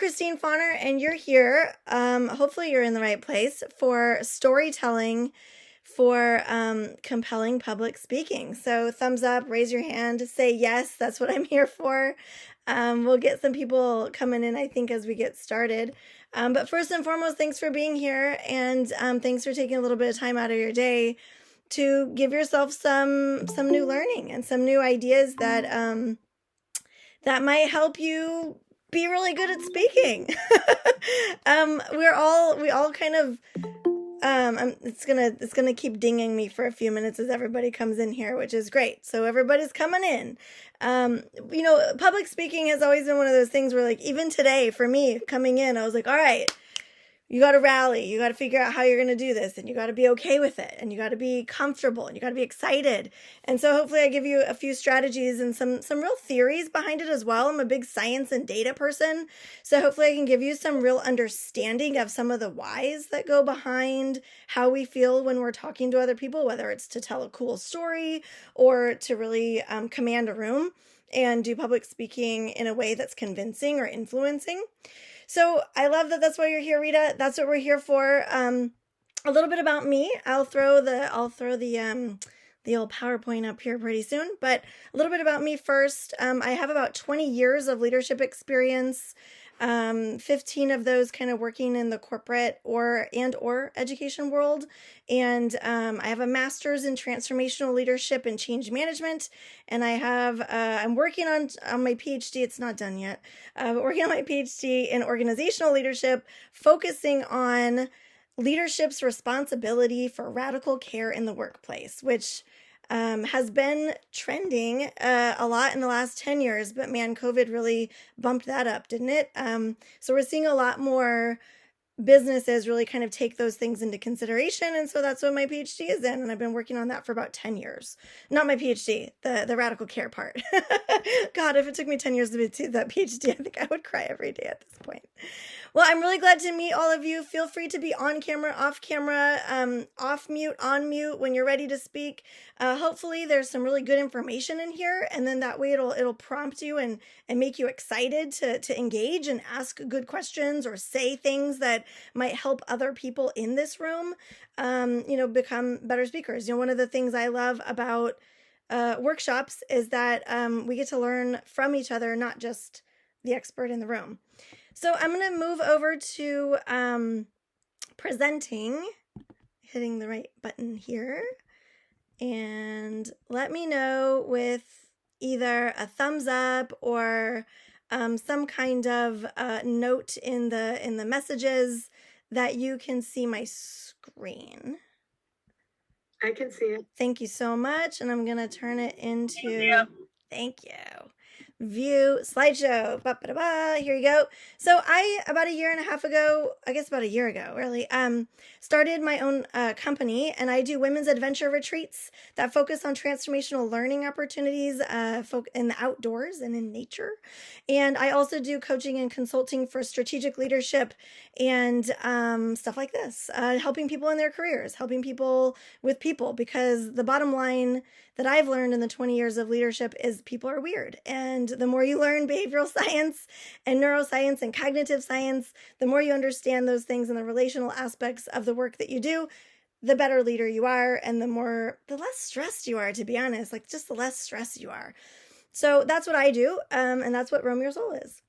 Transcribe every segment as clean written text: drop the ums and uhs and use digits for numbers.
Christine Fauner, and you're here. Hopefully you're in the right place for storytelling for compelling public speaking. So thumbs up, raise your hand, say yes, that's what I'm here for. We'll get some people coming in, I think, as we get started. But first and foremost, thanks for being here, and thanks for taking a little bit of time out of your day to give yourself some new learning and some new ideas that that might help you be really good at speaking. We all kind of it's gonna keep dinging me for a few minutes as everybody comes in here, which is great. So everybody's coming in. Public speaking has always been one of those things where, like, even today for me coming in, I was like, all right, you got to rally, you got to figure out how you're going to do this, and you got to be okay with it, and you got to be comfortable, and you got to be excited. And so hopefully I give you a few strategies and some real theories behind it as well. I'm a big science and data person, so hopefully I can give you some real understanding of some of the whys that go behind how we feel when we're talking to other people, whether it's to tell a cool story or to really command a room and do public speaking in a way that's convincing or influencing. So I love that that's why you're here, Rita. That's what we're here for. A little bit about me. I'll throw the old PowerPoint up here pretty soon, but a little bit about me first. I have about 20 years of leadership experience. 15 of those kind of working in the corporate or education world. And I have a master's in transformational leadership and change management. And I'm working on my PhD. It's not done yet, but working on my PhD in organizational leadership, focusing on leadership's responsibility for radical care in the workplace, which has been trending a lot in the last 10 years, but man, COVID really bumped that up, didn't it? So we're seeing a lot more businesses really kind of take those things into consideration, and so that's what my PhD is in, and I've been working on that for about 10 years. Not my PhD, the radical care part. God, if it took me 10 years to do that PhD, I think I would cry every day at this point. Well, I'm really glad to meet all of you. Feel free to be on camera, off camera, off mute, on mute when you're ready to speak. Hopefully there's some really good information in here, and then that way it'll prompt you and make you excited to engage and ask good questions or say things that might help other people in this room, become better speakers. One of the things I love about workshops is that we get to learn from each other, not just the expert in the room. So I'm going to move over to presenting, hitting the right button here, and let me know with either a thumbs up or some kind of note in the messages that you can see my screen. I can see it. Thank you so much, and I'm going to turn it into, thank you. View slideshow. Here you go. So I, about a year and a half ago, I guess about a year ago, really, started my own company, and I do women's adventure retreats that focus on transformational learning opportunities in the outdoors and in nature. And I also do coaching and consulting for strategic leadership and stuff like this, helping people in their careers, helping people with people, because the bottom line that I've learned in the 20 years of leadership is people are weird. And the more you learn behavioral science and neuroscience and cognitive science, the more you understand those things and the relational aspects of the work that you do, the better leader you are, and the less stressed you are, to be honest, like just the less stress you are. So that's what I do, and that's what Roam Your Soul is.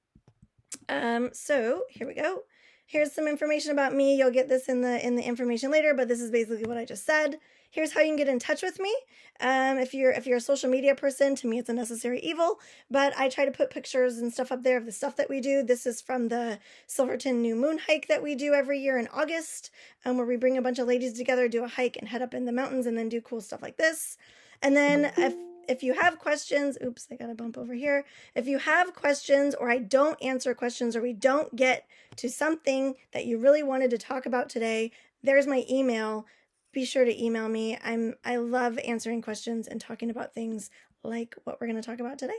So here we go. Here's some information about me. You'll get this in the information later, but this is basically what I just said. Here's how you can get in touch with me. If you're a social media person, to me it's a necessary evil, but I try to put pictures and stuff up there of the stuff that we do. This is from the Silverton New Moon hike that we do every year in August, where we bring a bunch of ladies together, do a hike, and head up in the mountains, and then do cool stuff like this. And then if you have questions, oops, I got a bump over here. If you have questions, or I don't answer questions, or we don't get to something that you really wanted to talk about today, there's my email. Be sure to email me. I love answering questions and talking about things like what we're going to talk about today.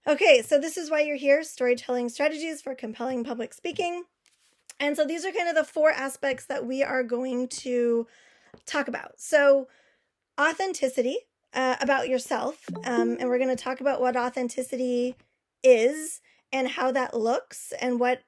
Okay, so this is why you're here, storytelling strategies for compelling public speaking. And so these are kind of the 4 aspects that we are going to talk about. So authenticity, about yourself, and we're going to talk about what authenticity is and how that looks and what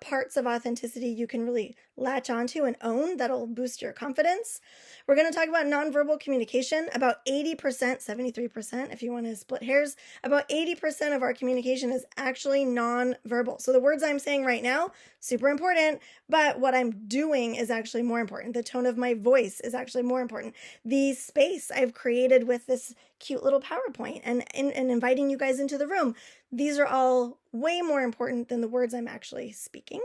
parts of authenticity you can really latch onto and own that'll boost your confidence. We're going to talk about nonverbal communication. About 80%, 73%, if you want to split hairs, about 80% of our communication is actually nonverbal. So the words I'm saying right now, super important, but what I'm doing is actually more important. The tone of my voice is actually more important. The space I've created with this cute little PowerPoint and inviting you guys into the room, these are all way more important than the words I'm actually speaking.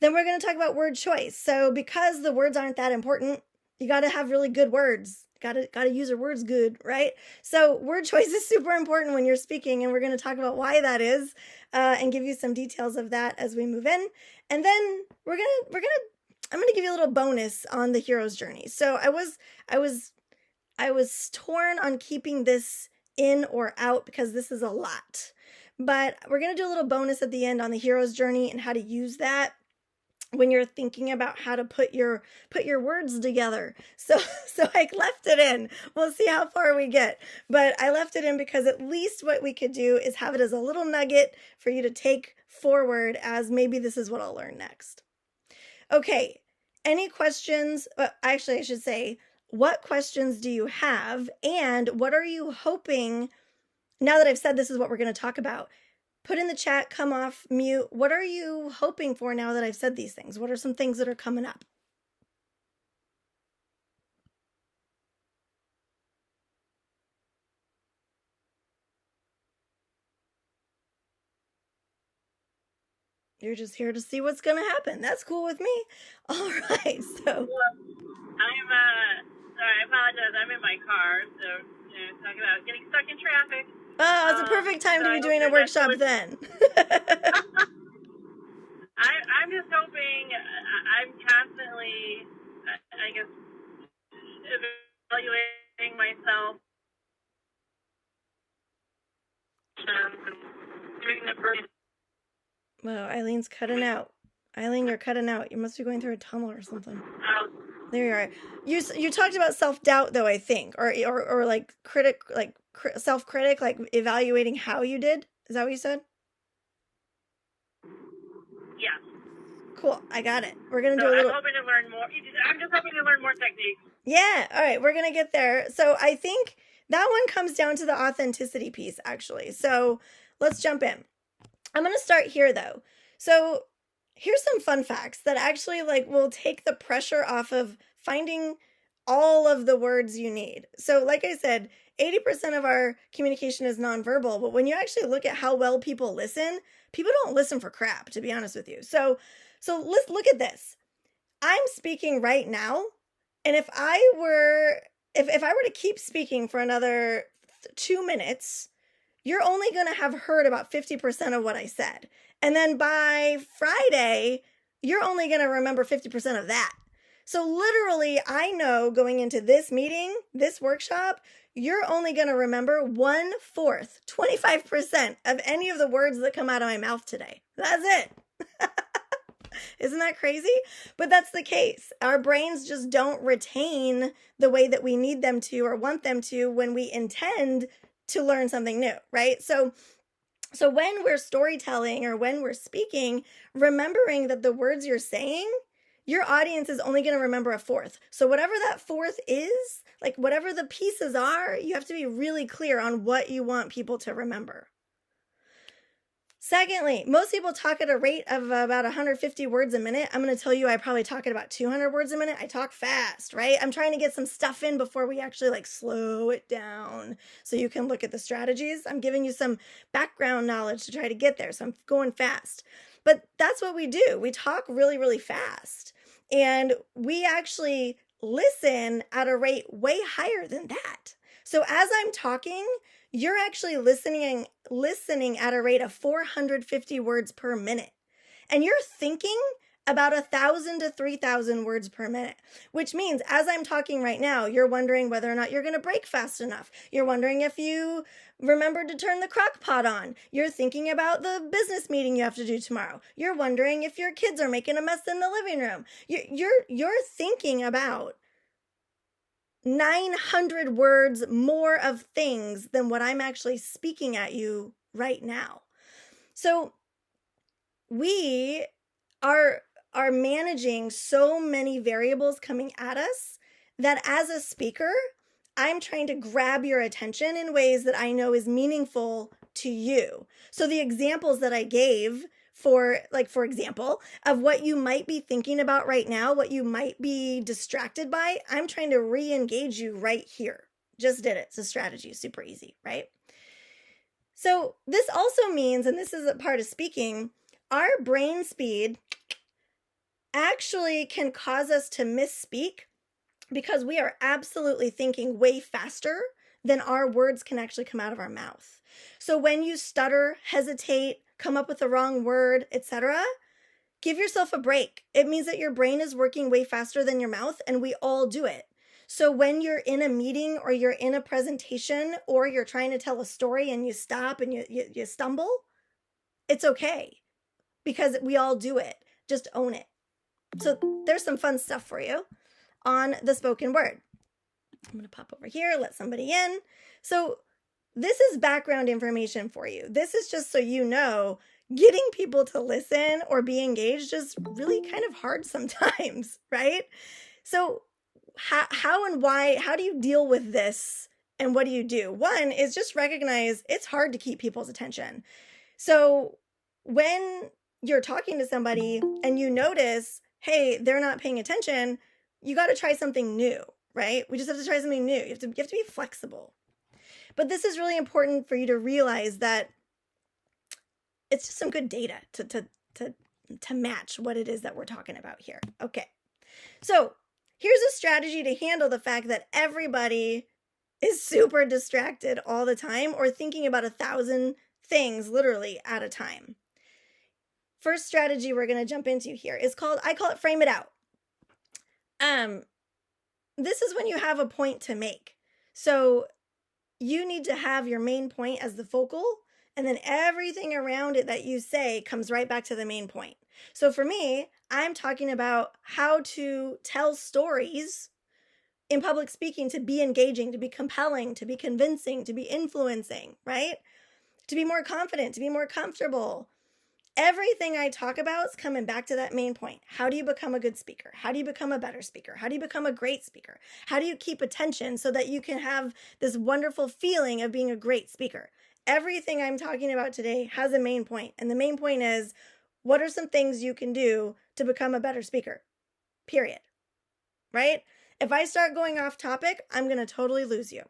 Then we're going to talk about word choice. So because the words aren't that important, you got to have really good words. Got to use your words good, right? So word choice is super important when you're speaking, and we're going to talk about why that is, and give you some details of that as we move in. And then I'm gonna give you a little bonus on the hero's journey. So I was torn on keeping this in or out because this is a lot, but we're gonna do a little bonus at the end on the hero's journey and how to use that when you're thinking about how to put your words together. So I left it in. We'll see how far we get. But I left it in because at least what we could do is have it as a little nugget for you to take forward as maybe this is what I'll learn next. Okay, any questions? Actually, I should say, what questions do you have? And what are you hoping, now that I've said this is what we're going to talk about, put in the chat, come off mute. What are you hoping for now that I've said these things? What are some things that are coming up? You're just here to see what's going to happen. That's cool with me. All right, so. I'm, sorry, I apologize. I'm in my car, so, talking about getting stuck in traffic. Oh, it's a perfect time to be doing a workshop then. I'm just hoping, I'm constantly, I guess, evaluating myself. Doing the first. Well, Eileen's cutting out. Eileen, you're cutting out. You must be going through a tunnel or something. There you are. You talked about self-doubt though, I think, or like self-critic, like evaluating how you did. Is that what you said? Yeah. Cool. I got it. We're going to do a little. I'm hoping to learn more. I'm just hoping to learn more techniques. Yeah. All right. We're going to get there. So I think that one comes down to the authenticity piece, actually. So let's jump in. I'm going to start here though. So here's some fun facts that actually will take the pressure off of finding all of the words you need. So like I said, 80% of our communication is nonverbal, but when you actually look at how well people don't listen for crap, to be honest with you. So let's look at this. I'm speaking right now, and if I were to keep speaking for another 2 minutes, you're only going to have heard about 50% of what I said. And then by Friday, you're only going to remember 50% of that. So literally, I know going into this meeting, this workshop, you're only going to remember 1/4, 25% of any of the words that come out of my mouth today. That's it. Isn't that crazy? But that's the case. Our brains just don't retain the way that we need them to or want them to when we intend to learn something new, right? So when we're storytelling or when we're speaking, remembering that the words you're saying, your audience is only going to remember 1/4. So whatever that 1/4 is, like whatever the pieces are, you have to be really clear on what you want people to remember. Secondly, most people talk at a rate of about 150 words a minute. I'm going to tell you I probably talk at about 200 words a minute. I talk fast, right? I'm trying to get some stuff in before we actually slow it down so you can look at the strategies. I'm giving you some background knowledge to try to get there, so I'm going fast. But that's what we do. We talk really, really fast. And we actually listen at a rate way higher than that. So as I'm talking, you're actually listening at a rate of 450 words per minute. And you're thinking about 1,000 to 3,000 words per minute, which means as I'm talking right now, you're wondering whether or not you're going to break fast enough. You're wondering if you remembered to turn the crock pot on. You're thinking about the business meeting you have to do tomorrow. You're wondering if your kids are making a mess in the living room. You're thinking about 900 words more of things than what I'm actually speaking at you right now. So we are managing so many variables coming at us that as a speaker, I'm trying to grab your attention in ways that I know is meaningful to you. So the examples that I gave for example, of what you might be thinking about right now, what you might be distracted by, I'm trying to re-engage you right here. Just did it. It's a strategy, super easy, right? So this also means, and this is a part of speaking, our brain speed actually can cause us to misspeak because we are absolutely thinking way faster than our words can actually come out of our mouth. So when you stutter, hesitate, come up with the wrong word, etc., give yourself a break. It means that your brain is working way faster than your mouth, and we all do it. So when you're in a meeting or you're in a presentation or you're trying to tell a story and you stop and you stumble, it's okay because we all do it. Just own it. So there's some fun stuff for you on the spoken word. I'm going to pop over here, let somebody in. So this is background information for you. This is just so you know, getting people to listen or be engaged is really kind of hard sometimes, right? So how and why, how do you deal with this and what do you do? One is just recognize it's hard to keep people's attention. So when you're talking to somebody and you notice, hey, they're not paying attention, you got to try something new, right? We just have to try something new. You have to be flexible. But this is really important for you to realize that it's just some good data to match what it is that we're talking about here. Okay. So here's a strategy to handle the fact that everybody is super distracted all the time or thinking about 1,000 things literally at a time. First strategy we're going to jump into here is I call it frame it out. This is when you have a point to make. So you need to have your main point as the focal, and then everything around it that you say comes right back to the main point. So for me, I'm talking about how to tell stories in public speaking to be engaging, to be compelling, to be convincing, to be influencing, right? To be more confident, to be more comfortable. Everything I talk about is coming back to that main point. How do you become a good speaker? How do you become a better speaker? How do you become a great speaker? How do you keep attention so that you can have this wonderful feeling of being a great speaker? Everything I'm talking about today has a main point. And the main point is, what are some things you can do to become a better speaker? Period. Right? If I start going off topic, I'm going to totally lose you.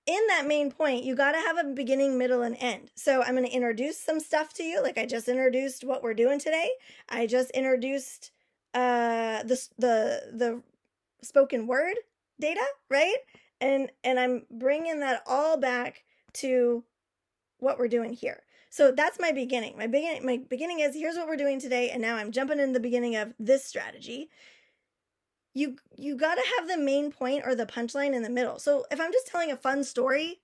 In that main point, you got to have a beginning, middle, and end. So I'm going to introduce some stuff to you. Like I just introduced what we're doing today. I just introduced the spoken word data, right? And I'm bringing that all back to what we're doing here. So that's my beginning. My beginning is here's what we're doing today, and now I'm jumping in the beginning of this strategy. You got to have the main point or the punchline in the middle. So if I'm just telling a fun story,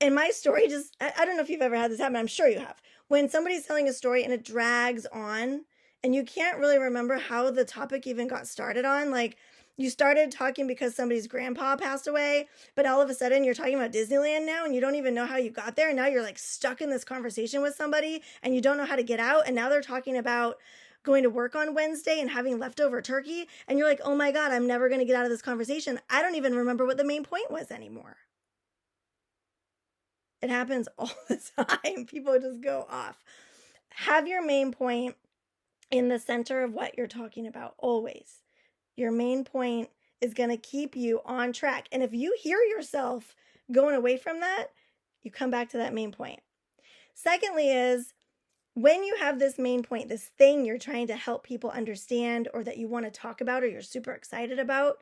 and my story just, I don't know if you've ever had this happen, I'm sure you have. When somebody's telling a story and it drags on, and you can't really remember how the topic even got started on, like you started talking because somebody's grandpa passed away, but all of a sudden you're talking about Disneyland now, and you don't even know how you got there, and now you're like stuck in this conversation with somebody, and you don't know how to get out, and now they're talking about going to work on Wednesday and having leftover turkey, and you're like, oh my God, I'm never going to get out of this conversation. I don't even remember what the main point was anymore. It happens all the time. People just go off. Have your main point in the center of what you're talking about, always. Your main point is going to keep you on track. And if you hear yourself going away from that, you come back to that main point. Secondly is, when you have this main point, this thing you're trying to help people understand or that you want to talk about or you're super excited about,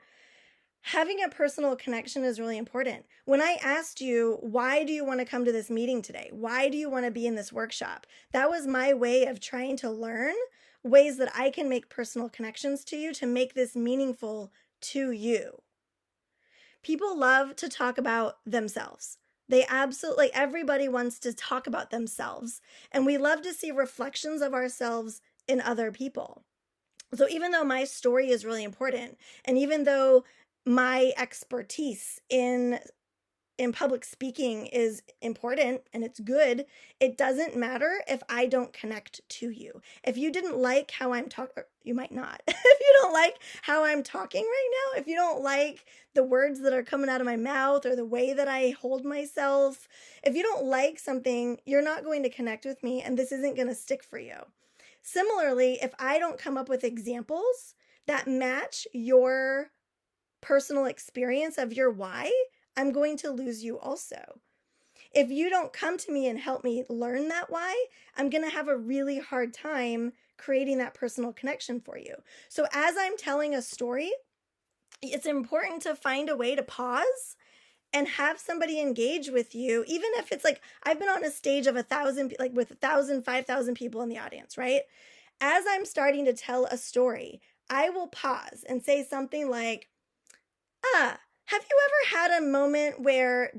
having a personal connection is really important. When I asked you, why do you want to come to this meeting today? Why do you want to be in this workshop? That was my way of trying to learn ways that I can make personal connections to you to make this meaningful to you. People love to talk about themselves. They absolutely, everybody wants to talk about themselves. And we love to see reflections of ourselves in other people. So even though my story is really important, and even though my expertise in in public speaking is important and it's good. It doesn't matter if I don't connect to you. If you didn't like how I'm talking, you might not. If you don't like how I'm talking right now, if you don't like the words that are coming out of my mouth or the way that I hold myself, if you don't like something, you're not going to connect with me and this isn't going to stick for you. Similarly, if I don't come up with examples that match your personal experience of your why, I'm going to lose you also. If you don't come to me and help me learn that why, I'm going to have a really hard time creating that personal connection for you. So as I'm telling a story, it's important to find a way to pause and have somebody engage with you, even if it's like, I've been on a stage of 1,000, like with 1,000, 5,000 people in the audience, right? As I'm starting to tell a story, I will pause and say something like, have you ever had a moment where ...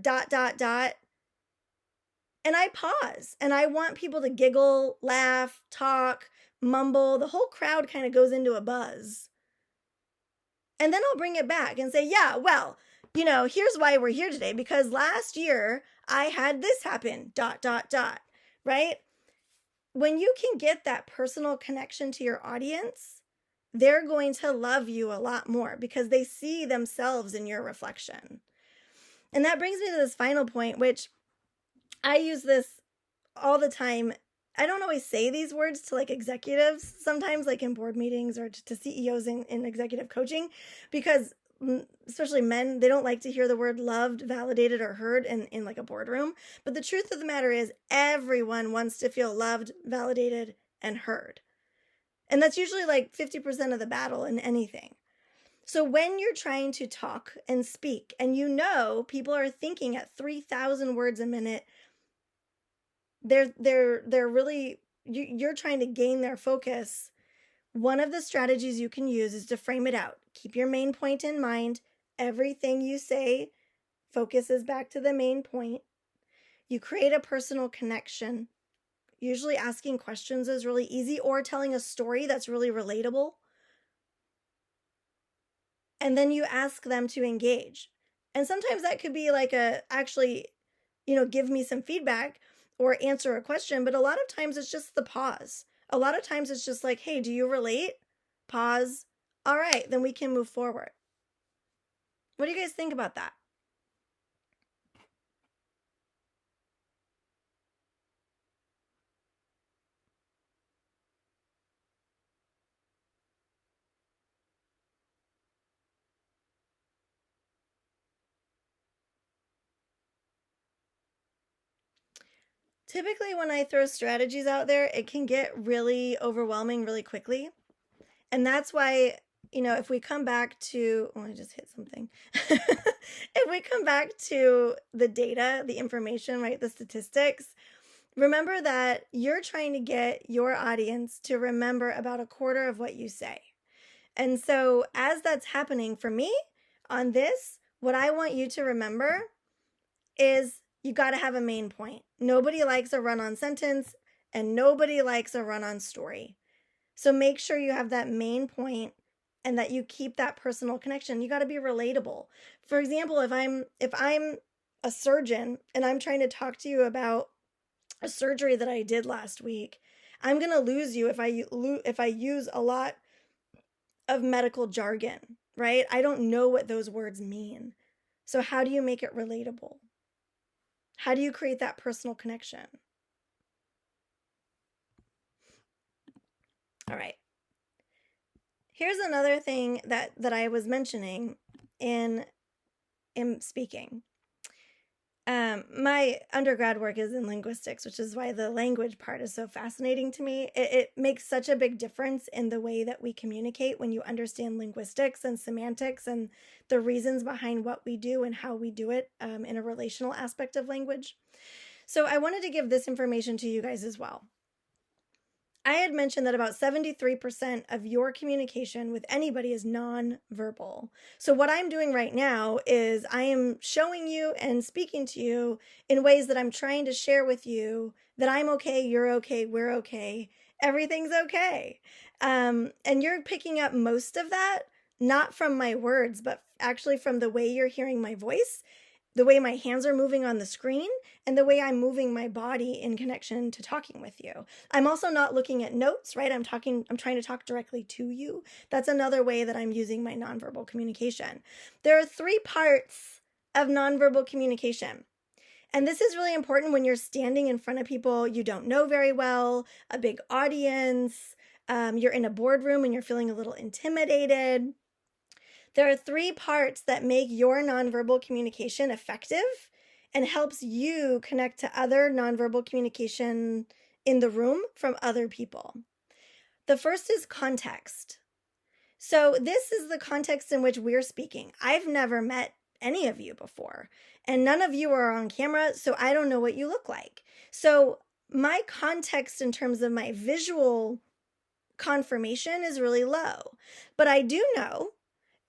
And I pause and I want people to giggle, laugh, talk, mumble. The whole crowd kind of goes into a buzz. And then I'll bring it back and say, yeah, well, here's why we're here today, because last year I had this happen, ... right? When you can get that personal connection to your audience, they're going to love you a lot more because they see themselves in your reflection. And that brings me to this final point, which I use this all the time. I don't always say these words to like executives, sometimes like in board meetings or to CEOs in executive coaching, because especially men, they don't like to hear the word loved, validated, or heard in like a boardroom. But the truth of the matter is everyone wants to feel loved, validated, and heard. And that's usually like 50% of the battle in anything. So when you're trying to talk and speak and people are thinking at 3,000 words a minute, they're really, you're trying to gain their focus. One of the strategies you can use is to frame it out. Keep your main point in mind. Everything you say focuses back to the main point. You create a personal connection. Usually asking questions is really easy, or telling a story that's really relatable. And then you ask them to engage. And sometimes that could be like give me some feedback or answer a question. But a lot of times it's just the pause. A lot of times it's just like, hey, do you relate? Pause. All right, then we can move forward. What do you guys think about that? Typically, when I throw strategies out there, it can get really overwhelming really quickly. And that's why, if we come back to, I just hit something. If we come back to the data, the information, right, the statistics, remember that you're trying to get your audience to remember about a quarter of what you say. And so as that's happening for me on this, what I want you to remember is you got to have a main point. Nobody likes a run-on sentence and nobody likes a run-on story. So make sure you have that main point and that you keep that personal connection. You got to be relatable. For example, if I'm a surgeon and I'm trying to talk to you about a surgery that I did last week, I'm going to lose you if I use a lot of medical jargon, right? I don't know what those words mean. So how do you make it relatable? How do you create that personal connection? All right. Here's another thing that I was mentioning in speaking. My undergrad work is in linguistics, which is why the language part is so fascinating to me. It makes such a big difference in the way that we communicate when you understand linguistics and semantics and the reasons behind what we do and how we do it in a relational aspect of language. So I wanted to give this information to you guys as well. I had mentioned that about 73% of your communication with anybody is nonverbal. So what I'm doing right now is I am showing you and speaking to you in ways that I'm trying to share with you that I'm okay, you're okay, we're okay, everything's okay. And you're picking up most of that, not from my words, but actually from the way you're hearing my voice, the way my hands are moving on the screen, and the way I'm moving my body in connection to talking with you. I'm also not looking at notes, right? I'm trying to talk directly to you. That's another way that I'm using my nonverbal communication. There are 3 parts of nonverbal communication. And this is really important when you're standing in front of people you don't know very well, a big audience, you're in a boardroom and you're feeling a little intimidated. There are 3 parts that make your nonverbal communication effective and helps you connect to other nonverbal communication in the room from other people. The first is context. So this is the context in which we're speaking. I've never met any of you before, and none of you are on camera, so I don't know what you look like. So my context in terms of my visual confirmation is really low, but I do know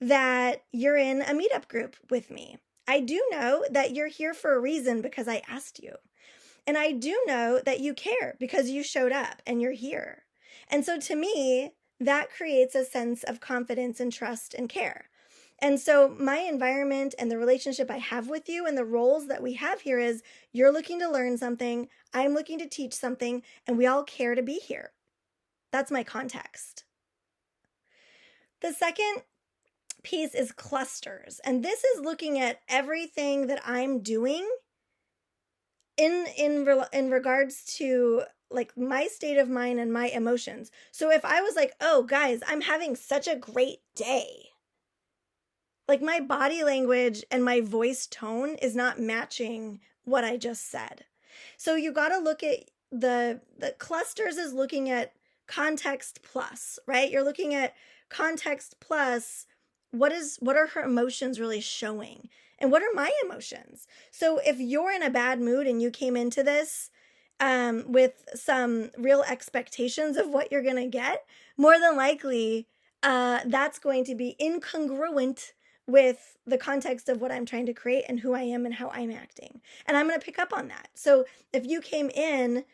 that you're in a meetup group with me. I do know that you're here for a reason because I asked you. And I do know that you care because you showed up and you're here. And so to me, that creates a sense of confidence and trust and care. And so my environment and the relationship I have with you and the roles that we have here is you're looking to learn something, I'm looking to teach something, and we all care to be here. That's my context. The second piece is clusters. And this is looking at everything that I'm doing in regards to like my state of mind and my emotions. So if I was like, oh guys, I'm having such a great day, like my body language and my voice tone is not matching what I just said. So you got to look at the clusters is looking at context plus, right? You're looking at context plus what are her emotions really showing? And what are my emotions? So if you're in a bad mood and you came into this with some real expectations of what you're going to get, more than likely that's going to be incongruent with the context of what I'm trying to create and who I am and how I'm acting. And I'm going to pick up on that. So if you came in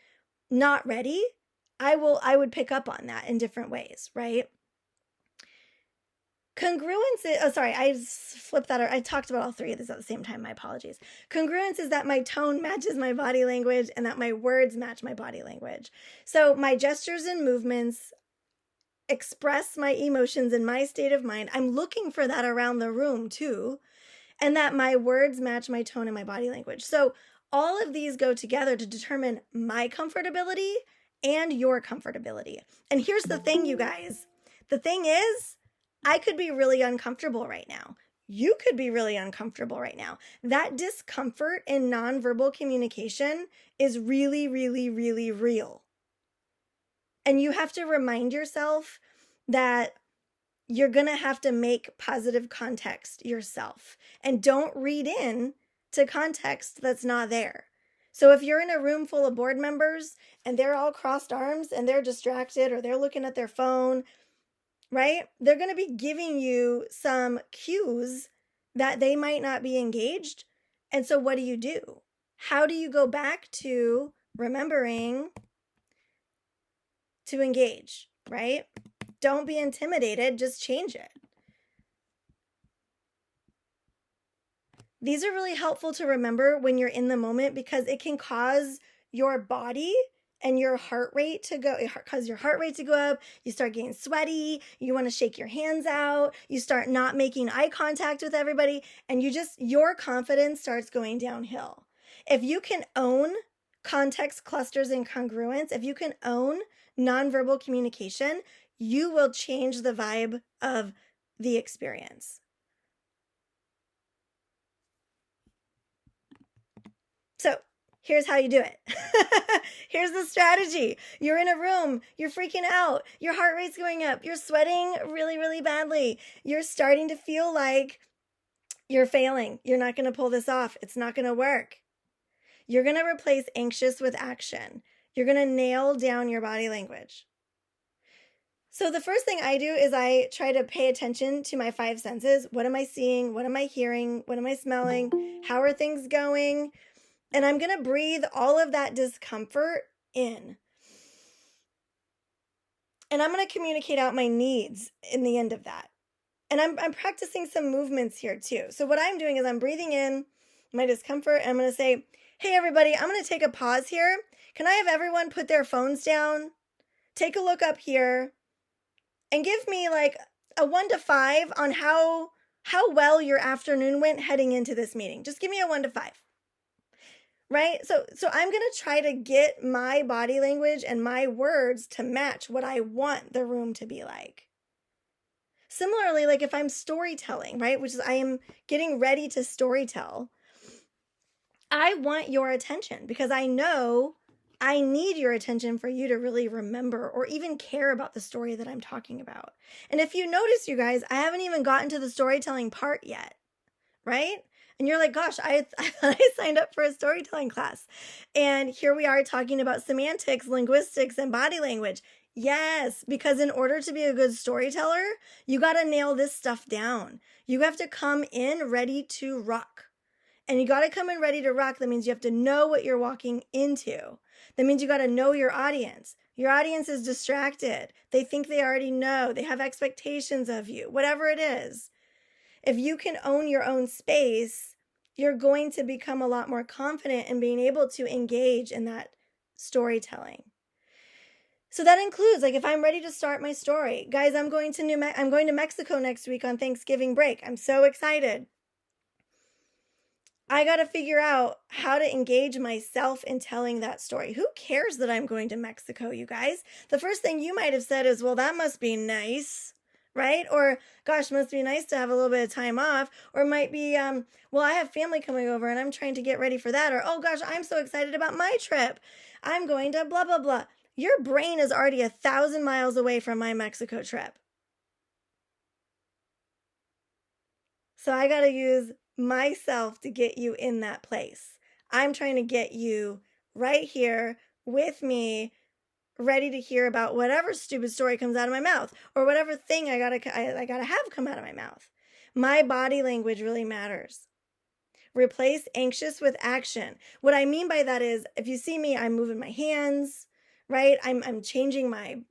not ready, I would pick up on that in different ways, right? Congruence is, I flipped that. I talked about all 3 of these at the same time. My apologies. Congruence is that my tone matches my body language and that my words match my body language. So my gestures and movements express my emotions and my state of mind. I'm looking for that around the room too. And that my words match my tone and my body language. So all of these go together to determine my comfortability and your comfortability. And here's the thing, you guys. The thing is, I could be really uncomfortable right now. You could be really uncomfortable right now. That discomfort in nonverbal communication is really, really, really real. And you have to remind yourself that you're going to have to make positive context yourself. And don't read in to context that's not there. So if you're in a room full of board members and they're all crossed arms and they're distracted or they're looking at their phone, right? They're going to be giving you some cues that they might not be engaged. And so what do? How do you go back to remembering to engage, right? Don't be intimidated, just change it. These are really helpful to remember when you're in the moment because it can cause your body and your heart rate to go, cause your heart rate to go up. You start getting sweaty. You want to shake your hands out. You start not making eye contact with everybody. And your confidence starts going downhill. If you can own context clusters and congruence, if you can own nonverbal communication, you will change the vibe of the experience. So here's how you do it. Here's the strategy. You're in a room, you're freaking out, your heart rate's going up, you're sweating really, really badly. You're starting to feel like you're failing. You're not going to pull this off. It's not going to work. You're going to replace anxious with action. You're going to nail down your body language. So the first thing I do is I try to pay attention to my 5 senses. What am I seeing? What am I hearing? What am I smelling? How are things going? And I'm going to breathe all of that discomfort in. And I'm going to communicate out my needs in the end of that. And I'm practicing some movements here too. So what I'm doing is I'm breathing in my discomfort, and I'm going to say, hey, everybody, I'm going to take a pause here. Can I have everyone put their phones down? Take a look up here and give me like a 1 to 5 on how well your afternoon went heading into this meeting. Just give me a 1 to 5. Right? So I'm going to try to get my body language and my words to match what I want the room to be like. Similarly, like if I'm storytelling, right, which is I am getting ready to storytell, I want your attention because I know I need your attention for you to really remember or even care about the story that I'm talking about. And if you notice, you guys, I haven't even gotten to the storytelling part yet, right? And you're like, gosh, I signed up for a storytelling class. And here we are talking about semantics, linguistics, and body language. Yes, because in order to be a good storyteller, you got to nail this stuff down. You have to come in ready to rock. And you got to come in ready to rock. That means you have to know what you're walking into. That means you got to know your audience. Your audience is distracted. They think they already know. They have expectations of you, whatever it is. If you can own your own space, you're going to become a lot more confident in being able to engage in that storytelling. So that includes, like, if I'm ready to start my story, guys, I'm going to Mexico next week on Thanksgiving break. I'm so excited. I got to figure out how to engage myself in telling that story. Who cares that I'm going to Mexico, you guys? The first thing you might have said is, well, that must be nice, right? Or, gosh, must be nice to have a little bit of time off. Or it might be, well, I have family coming over and I'm trying to get ready for that. Or, oh, gosh, I'm so excited about my trip. I'm going to blah, blah, blah. Your brain is already 1,000 miles away from my Mexico trip. So I got to use myself to get you in that place. I'm trying to get you right here with me, ready to hear about whatever stupid story comes out of my mouth or whatever thing I gotta have come out of my mouth. My body language really matters. Replace anxious with action. What I mean by that is, if you see me, I'm moving my hands, right? I'm changing my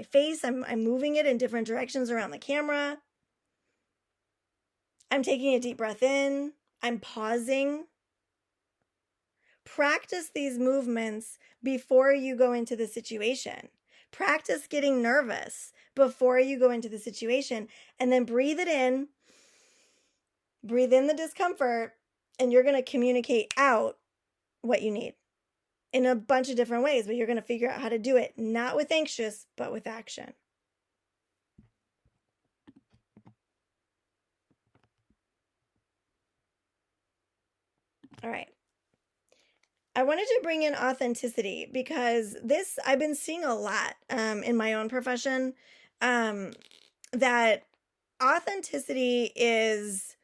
face. I'm moving it in different directions around the camera. I'm taking a deep breath in. I'm pausing. Practice these movements before you go into the situation. Practice getting nervous before you go into the situation, and then breathe it in. Breathe in the discomfort, and you're going to communicate out what you need in a bunch of different ways, but you're going to figure out how to do it, not with anxious, but with action. All right. I wanted to bring in authenticity because this, I've been seeing a lot in my own profession, that authenticity is,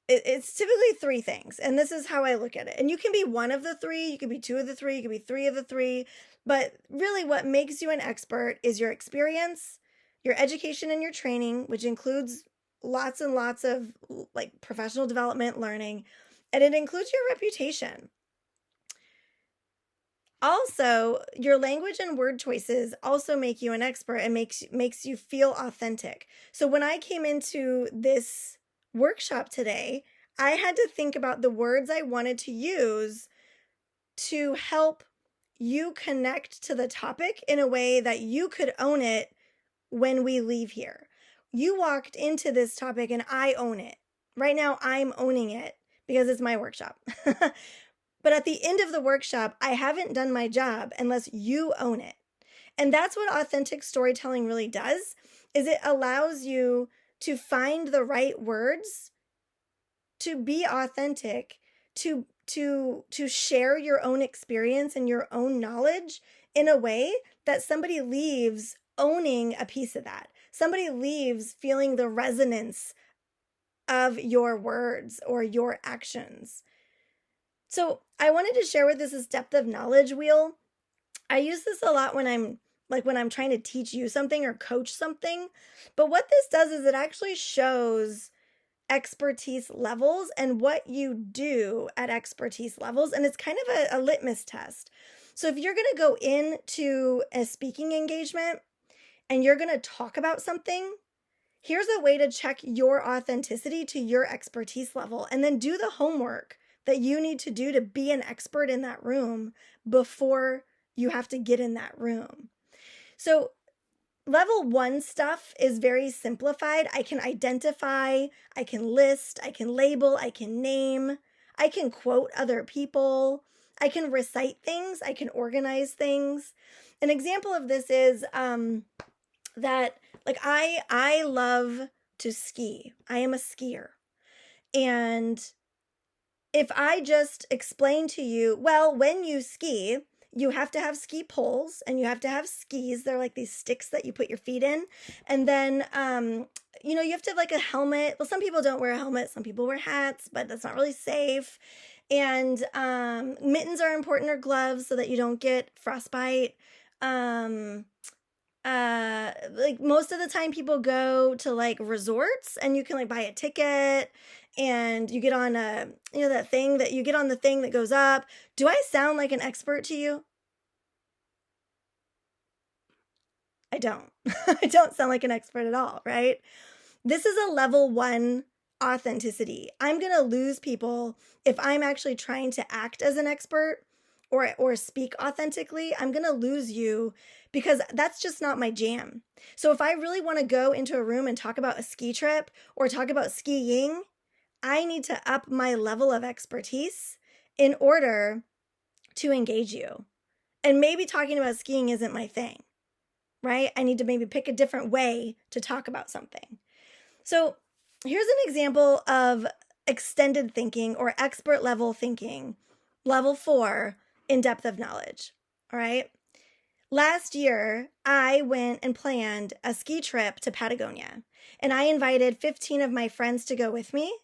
it's typically 3 things. And this is how I look at it. And you can be one of the 3, you can be 2 of the 3, you can be 3 of the 3. But really what makes you an expert is your experience, your education and your training, which includes lots and lots of like professional development, learning, and it includes your reputation. Also, your language and word choices also make you an expert and makes you feel authentic. So when I came into this workshop today, I had to think about the words I wanted to use to help you connect to the topic in a way that you could own it when we leave here. You walked into this topic and I own it. Right now, I'm owning it because it's my workshop. But at the end of the workshop, I haven't done my job unless you own it. And that's what authentic storytelling really does, is it allows you to find the right words, to be authentic, to share your own experience and your own knowledge in a way that somebody leaves owning a piece of that. Somebody leaves feeling the resonance of your words or your actions. So I wanted to share with this depth of knowledge wheel. I use this a lot when I'm trying to teach you something or coach something. But what this does is it actually shows expertise levels and what you do at expertise levels. And it's kind of a litmus test. So if you're going to go into a speaking engagement and you're going to talk about something, Here's a way to check your authenticity to your expertise level, and then do the homework that you need to do to be an expert in that room before you have to get in that room. So level 1 stuff is very simplified. I can identify, I can list, I can label, I can name, I can quote other people, I can recite things, I can organize things. An example of this is that like I love to ski. I am a skier. And if I just explain to you, well, when you ski, you have to have ski poles and you have to have skis. They're like these sticks that you put your feet in. And then, you have to have like a helmet. Well, some people don't wear a helmet. Some people wear hats, but that's not really safe. And mittens are important, or gloves, so that you don't get frostbite. Like most of the time people go to like resorts and you can like buy a ticket and you get on that thing that you get on the thing that goes up. Do I sound like an expert to you? I don't. I don't sound like an expert at all, right? This is a level 1 authenticity. I'm going to lose people if I'm actually trying to act as an expert or speak authentically. I'm going to lose you because that's just not my jam. So if I really want to go into a room and talk about a ski trip or talk about skiing, I need to up my level of expertise in order to engage you. And maybe talking about skiing isn't my thing, right? I need to maybe pick a different way to talk about something. So here's an example of extended thinking or expert level thinking, level 4, in depth of knowledge. All right. Last year, I went and planned a ski trip to Patagonia, and I invited 15 of my friends to go with me.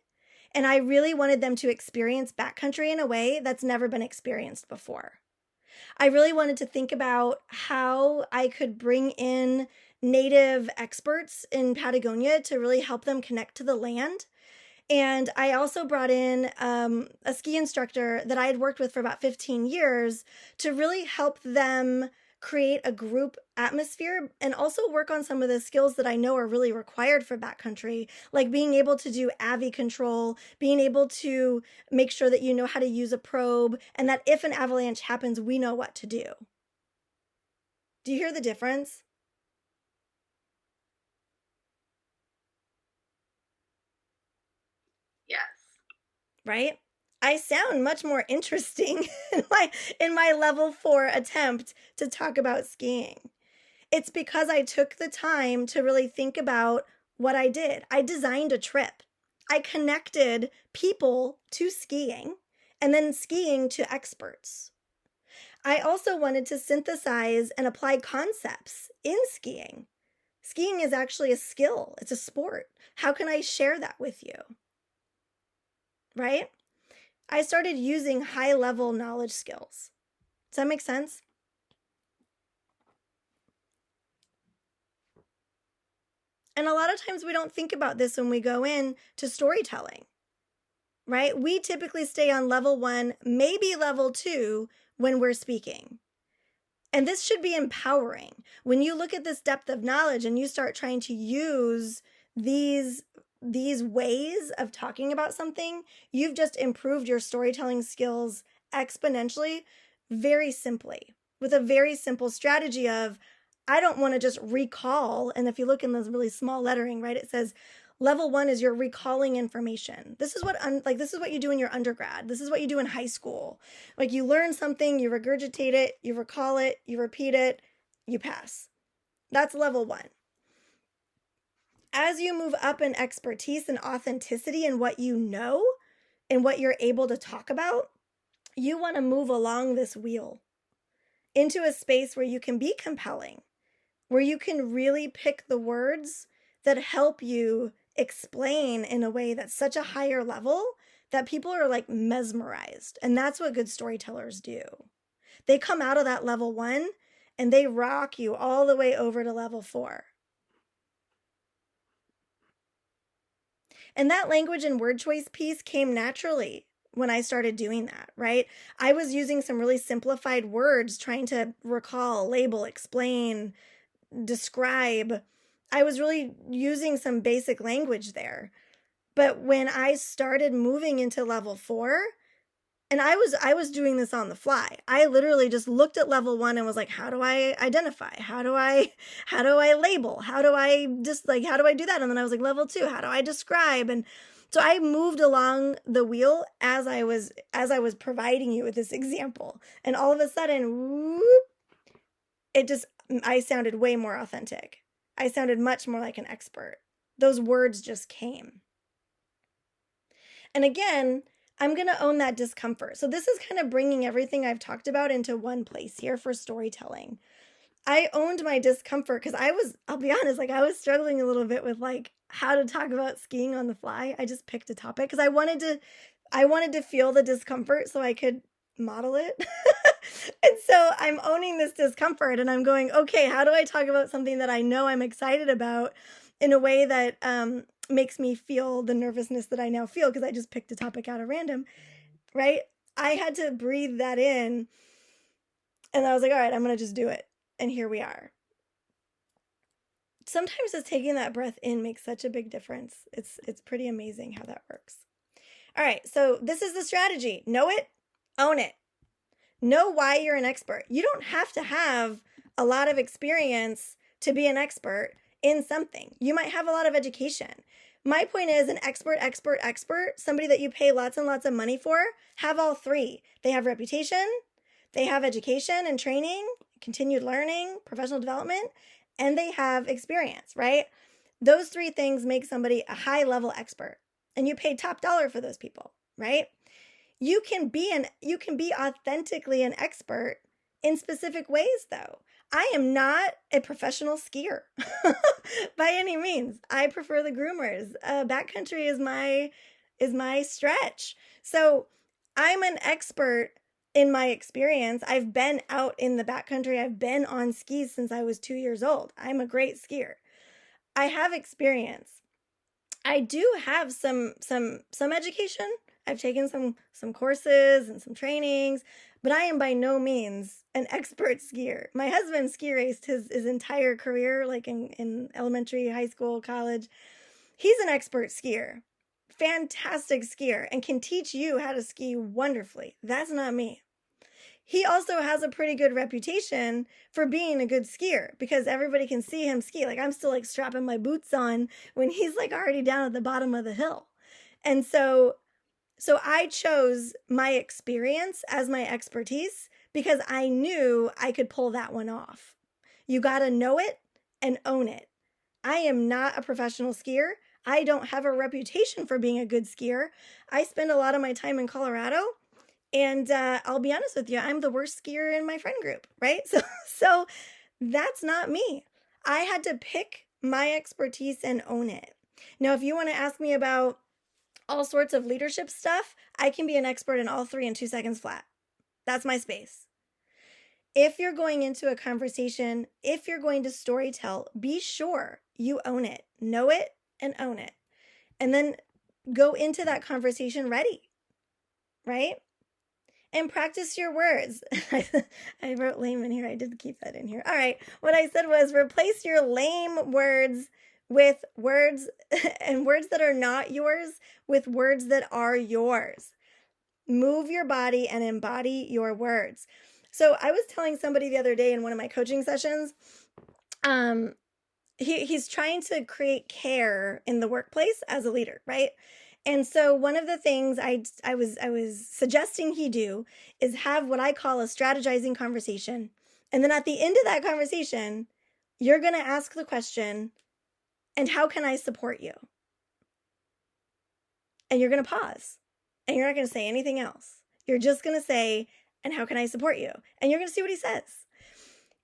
And I really wanted them to experience backcountry in a way that's never been experienced before. I really wanted to think about how I could bring in native experts in Patagonia to really help them connect to the land. And I also brought in a ski instructor that I had worked with for about 15 years to really help them create a group atmosphere and also work on some of the skills that I know are really required for backcountry, like being able to do AVI control, being able to make sure that you know how to use a probe, and that if an avalanche happens, we know what to do. Do you hear the difference? Yes. Right? I sound much more interesting in my level 4 attempt to talk about skiing. It's because I took the time to really think about what I did. I designed a trip. I connected people to skiing and then skiing to experts. I also wanted to synthesize and apply concepts in skiing. Skiing is actually a skill. It's a sport. How can I share that with you? Right? I started using high-level knowledge skills. Does that make sense? And a lot of times we don't think about this when we go in to storytelling, right? We typically stay on level 1, maybe level 2 when we're speaking. And this should be empowering. When you look at this depth of knowledge and you start trying to use these ways of talking about something, you've just improved your storytelling skills exponentially, very simply, with a very simple strategy of, I don't want to just recall. And if you look in this really small lettering, right, it says level 1 is you're recalling information. This is what this is what you do in your undergrad. This is what you do in high school. Like you learn something, you regurgitate it, you recall it, you repeat it, you pass. That's level 1. As you move up in expertise and authenticity in what you know and what you're able to talk about, you want to move along this wheel into a space where you can be compelling, where you can really pick the words that help you explain in a way that's such a higher level that people are like mesmerized. And that's what good storytellers do. They come out of that level 1 and they rock you all the way over to level 4. And that language and word choice piece came naturally when I started doing that, right? I was using some really simplified words, trying to recall, label, explain, describe I was really using some basic language there. But when I started moving into level 4, and I was doing this on the fly. I literally just looked at level 1 and was like, how do I identify? How do I label? How do I do that? And then I was like, level 2, how do I describe? And so I moved along the wheel as I was providing you with this example. And all of a sudden, whoop, I sounded way more authentic. I sounded much more like an expert. Those words just came. And again, I'm going to own that discomfort. So this is kind of bringing everything I've talked about into one place here for storytelling. I owned my discomfort because I'll be honest, like I was struggling a little bit with like how to talk about skiing on the fly. I just picked a topic because I wanted to feel the discomfort so I could model it. And so I'm owning this discomfort and I'm going, okay, how do I talk about something that I know I'm excited about in a way that makes me feel the nervousness that I now feel because I just picked a topic out of random, right? I had to breathe that in and I was like, all right, I'm going to just do it. And here we are. Sometimes just taking that breath in makes such a big difference. It's pretty amazing how that works. All right, so this is the strategy. Know it, own it. Know why you're an expert. You don't have to have a lot of experience to be an expert in something. You might have a lot of education. My point is an expert, somebody that you pay lots and lots of money for, have all three. They have reputation, they have education and training, continued learning, professional development, and they have experience, right? Those three things make somebody a high-level expert, and you pay top dollar for those people, right? You can be authentically an expert in specific ways, though. I am not a professional skier by any means. I prefer the groomers. Backcountry is my stretch. So I'm an expert in my experience. I've been out in the backcountry. I've been on skis since I was 2 years old. I'm a great skier. I have experience. I do have some education. I've taken some courses and some trainings, but I am by no means an expert skier. My husband ski raced his entire career, like in elementary, high school, college. He's an expert skier, fantastic skier, and can teach you how to ski wonderfully. That's not me. He also has a pretty good reputation for being a good skier because everybody can see him ski. Like I'm still like strapping my boots on when he's like already down at the bottom of the hill. And so I chose my experience as my expertise because I knew I could pull that one off. You got to know it and own it. I am not a professional skier. I don't have a reputation for being a good skier. I spend a lot of my time in Colorado, and I'll be honest with you, I'm the worst skier in my friend group, right? So that's not me. I had to pick my expertise and own it. Now, if you want to ask me about all sorts of leadership stuff, I can be an expert in all three in 2 seconds flat. That's my space. If you're going into a conversation, if you're going to storytell, be sure you own it, know it, and own it. And then go into that conversation ready, right? And practice your words. I wrote lame in here. I did keep that in here. All right. What I said was replace your lame words with words and words that are not yours with words that are yours. Move your body and embody your words. So I was telling somebody the other day in one of my coaching sessions, he's trying to create care in the workplace as a leader, right? And so one of the things I was suggesting he do is have what I call a strategizing conversation. And then at the end of that conversation, you're going to ask the question, and how can I support you? And you're going to pause. And you're not going to say anything else. You're just going to say, and how can I support you? And you're going to see what he says.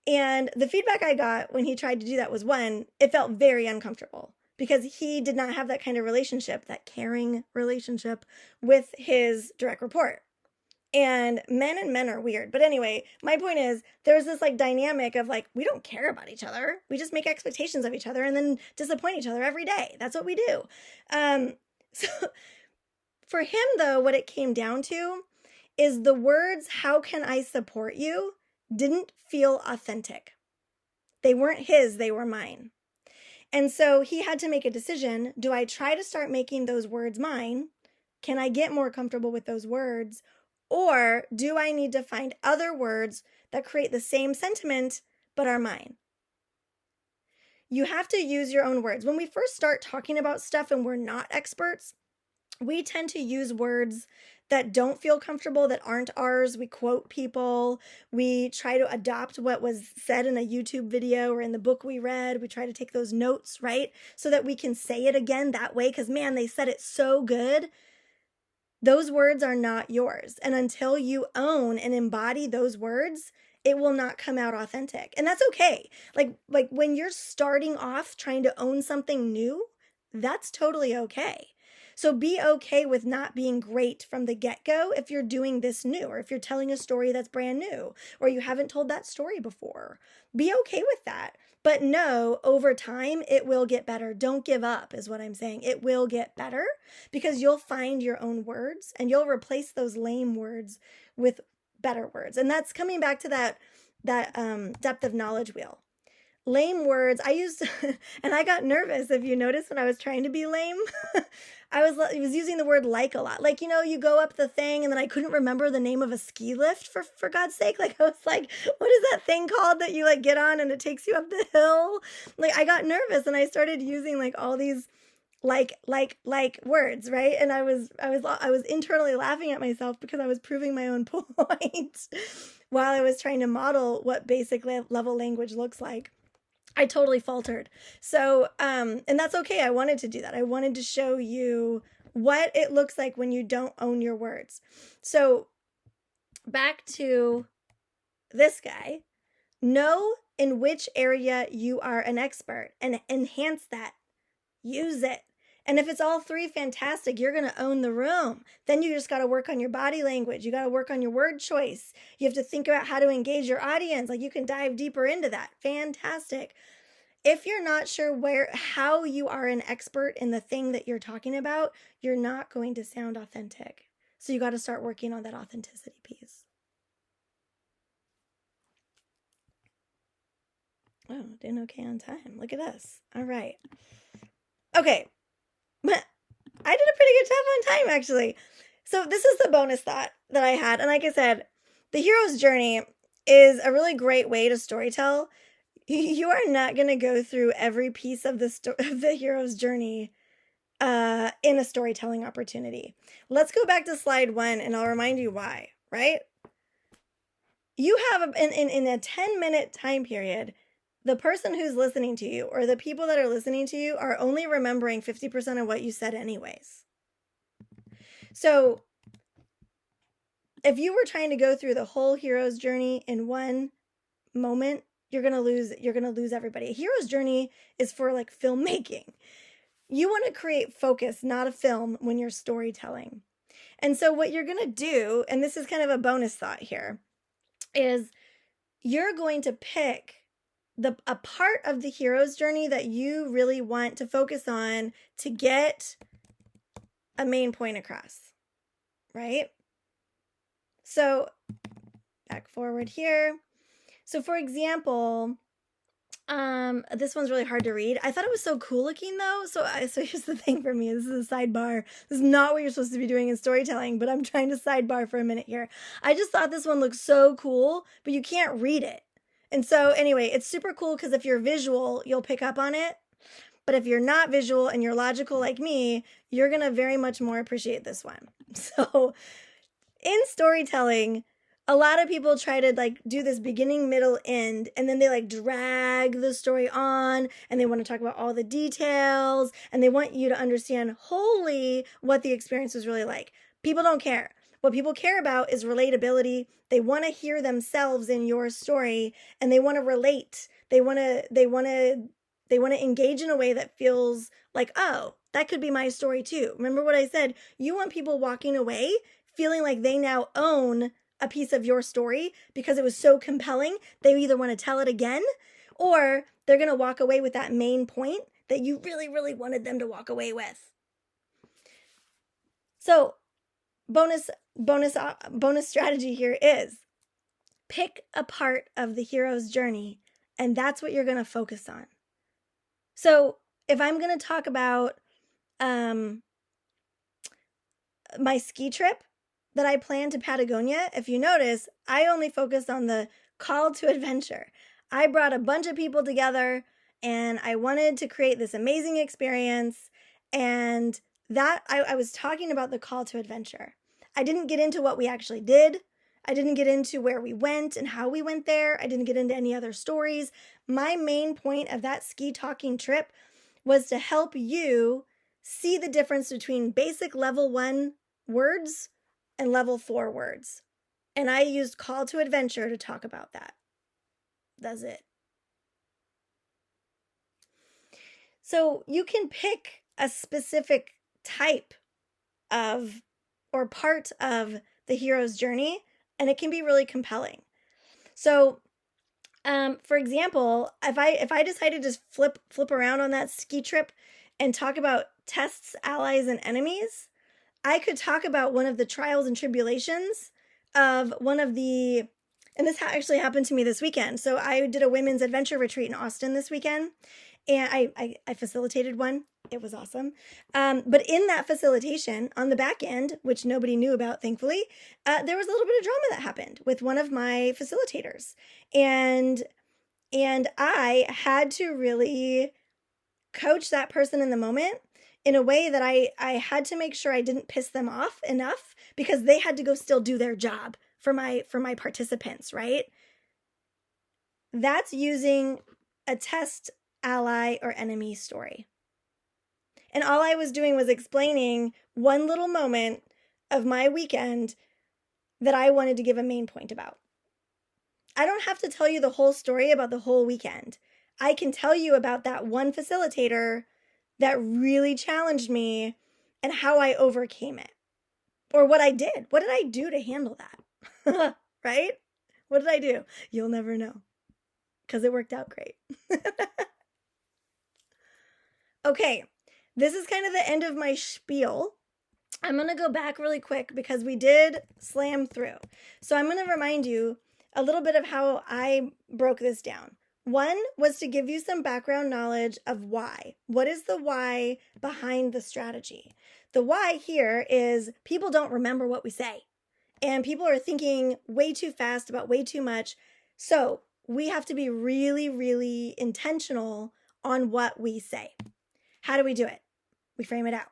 And the feedback I got when he tried to do that was, one, it felt very uncomfortable because he did not have that kind of relationship, that caring relationship with his direct report. And men are weird. But anyway, my point is there's this like dynamic of like, we don't care about each other. We just make expectations of each other and then disappoint each other every day. That's what we do. So for him, though, what it came down to is the words, how can I support you, didn't feel authentic. They weren't his, they were mine. And so he had to make a decision. Do I try to start making those words mine? Can I get more comfortable with those words? Or do I need to find other words that create the same sentiment but are mine? You have to use your own words. When we first start talking about stuff and we're not experts, we tend to use words that don't feel comfortable, that aren't ours. We quote people. We try to adopt what was said in a YouTube video or in the book we read. We try to take those notes, right? So that we can say it again that way because, man, they said it so good. Those words are not yours. And until you own and embody those words, it will not come out authentic. And that's okay. Like when you're starting off trying to own something new, that's totally okay. So be okay with not being great from the get-go if you're doing this new, or if you're telling a story that's brand new, or you haven't told that story before. Be okay with that. But no, over time, it will get better. Don't give up is what I'm saying. It will get better because you'll find your own words and you'll replace those lame words with better words. And that's coming back to that depth of knowledge wheel. Lame words, I used, and I got nervous, if you noticed, when I was trying to be lame. I was using the word like a lot. Like, you go up the thing and then I couldn't remember the name of a ski lift for God's sake. Like, I was like, what is that thing called that you get on and it takes you up the hill? Like, I got nervous and I started using all these like words, right? And I was internally laughing at myself because I was proving my own point while I was trying to model what basic level language looks like. I totally faltered. So, and that's okay. I wanted to do that. I wanted to show you what it looks like when you don't own your words. So back to this guy, know in which area you are an expert and enhance that. Use it. And if it's all three, fantastic. You're going to own the room. Then you just got to work on your body language. You got to work on your word choice. You have to think about how to engage your audience. You can dive deeper into that. Fantastic. If you're not sure how you are an expert in the thing that you're talking about, you're not going to sound authentic. So you got to start working on that authenticity piece. Oh, doing okay on time. Look at us. All right. Okay. I did a pretty good job on time, actually. So this is the bonus thought that I had. And like I said, the hero's journey is a really great way to storytell. You are not going to go through every piece of the hero's journey in a storytelling opportunity. Let's go back to slide 1 and I'll remind you why, right? You have, in a 10-minute time period, the person who's listening to you or the people that are listening to you are only remembering 50% of what you said anyways. So if you were trying to go through the whole hero's journey in one moment, you're going to lose everybody. A hero's journey is for filmmaking. You want to create focus, not a film, when you're storytelling. And so what you're going to do, and this is kind of a bonus thought here, is you're going to pick a part of the hero's journey that you really want to focus on to get a main point across, right? So back forward here. So for example, this one's really hard to read. I thought it was so cool looking though. So here's the thing for me. This is a sidebar. This is not what you're supposed to be doing in storytelling, but I'm trying to sidebar for a minute here. I just thought this one looked so cool, but you can't read it. And so anyway, it's super cool because if you're visual, you'll pick up on it. But if you're not visual and you're logical like me, you're going to very much more appreciate this one. So in storytelling, a lot of people try to do this beginning, middle, end, and then they drag the story on and they want to talk about all the details and they want you to understand wholly what the experience was really like. People don't care. What people care about is relatability. They want to hear themselves in your story and they want to relate. They want to engage in a way that feels like, oh, that could be my story too. Remember what I said? You want people walking away feeling like they now own a piece of your story because it was so compelling. They either want to tell it again or they're going to walk away with that main point that you really, really wanted them to walk away with. So bonus strategy here is pick a part of the hero's journey and that's what you're going to focus on. So if I'm going to talk about my ski trip that I planned to Patagonia, if you notice, I only focused on the call to adventure. I brought a bunch of people together and I wanted to create this amazing experience. And that I was talking about the call to adventure. I didn't get into what we actually did. I didn't get into where we went and how we went there. I didn't get into any other stories. My main point of that ski talking trip was to help you see the difference between basic level 1 words and level 4 words. And I used call to adventure to talk about that. That's it. So you can pick a specific type of or part of the hero's journey, and it can be really compelling. So, for example, if I decided to flip around on that ski trip and talk about tests, allies, and enemies, I could talk about one of the trials and tribulations of one of the, and this actually happened to me this weekend. So I did a women's adventure retreat in Austin this weekend, and I facilitated one. It was awesome. But in that facilitation, on the back end, which nobody knew about, thankfully, there was a little bit of drama that happened with one of my facilitators. And I had to really coach that person in the moment in a way that I had to make sure I didn't piss them off enough, because they had to go still do their job for my participants, right? That's using a test, ally, or enemy story. And all I was doing was explaining one little moment of my weekend that I wanted to give a main point about. I don't have to tell you the whole story about the whole weekend. I can tell you about that one facilitator that really challenged me and how I overcame it. Or what I did. What did I do to handle that? Right? What did I do? You'll never know, because it worked out great. Okay, this is kind of the end of my spiel. I'm going to go back really quick because we did slam through. So I'm going to remind you a little bit of how I broke this down. One was to give you some background knowledge of why. What is the why behind the strategy? The why here is people don't remember what we say, and people are thinking way too fast about way too much. So we have to be really, really intentional on what we say. How do we do it? We frame it out.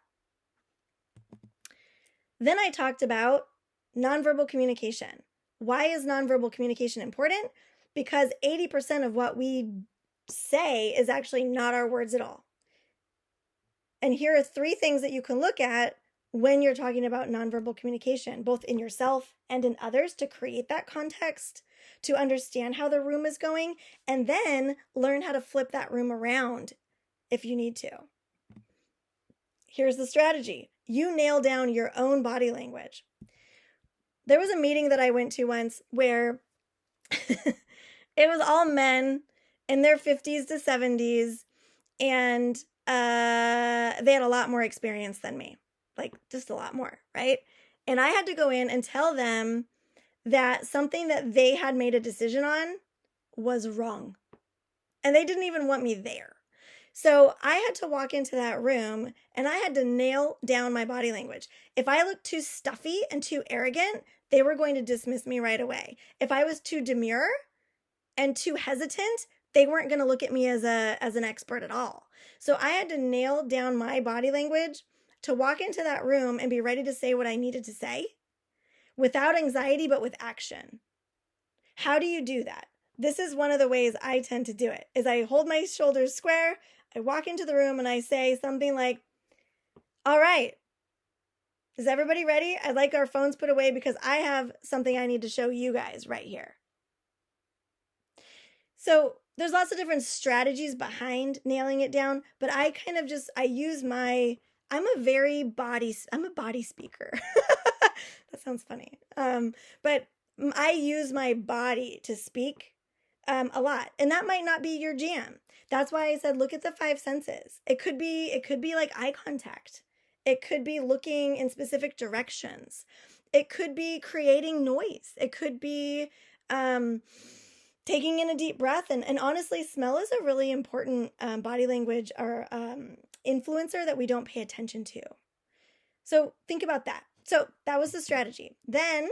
Then I talked about nonverbal communication. Why is nonverbal communication important? Because 80% of what we say is actually not our words at all. And here are 3 things that you can look at when you're talking about nonverbal communication, both in yourself and in others, to create that context, to understand how the room is going, and then learn how to flip that room around if you need to. Here's the strategy. You nail down your own body language. There was a meeting that I went to once where it was all men in their 50s to 70s, and they had a lot more experience than me, like just a lot more, right? And I had to go in and tell them that something that they had made a decision on was wrong. And they didn't even want me there. So I had to walk into that room and I had to nail down my body language. If I looked too stuffy and too arrogant, they were going to dismiss me right away. If I was too demure and too hesitant, they weren't going to look at me as an expert at all. So I had to nail down my body language to walk into that room and be ready to say what I needed to say without anxiety, but with action. How do you do that? This is one of the ways I tend to do it, is I hold my shoulders square, I walk into the room and I say something like, all right, is everybody ready? I'd like our phones put away because I have something I need to show you guys right here. So there's lots of different strategies behind nailing it down, but I kind of just, I'm a body speaker. That sounds funny. But I use my body to speak a lot, and that might not be your jam. That's why I said, look at the 5 senses. It could be like eye contact. It could be looking in specific directions. It could be creating noise. It could be taking in a deep breath. And honestly, smell is a really important body language or influencer that we don't pay attention to. So think about that. So that was the strategy. Then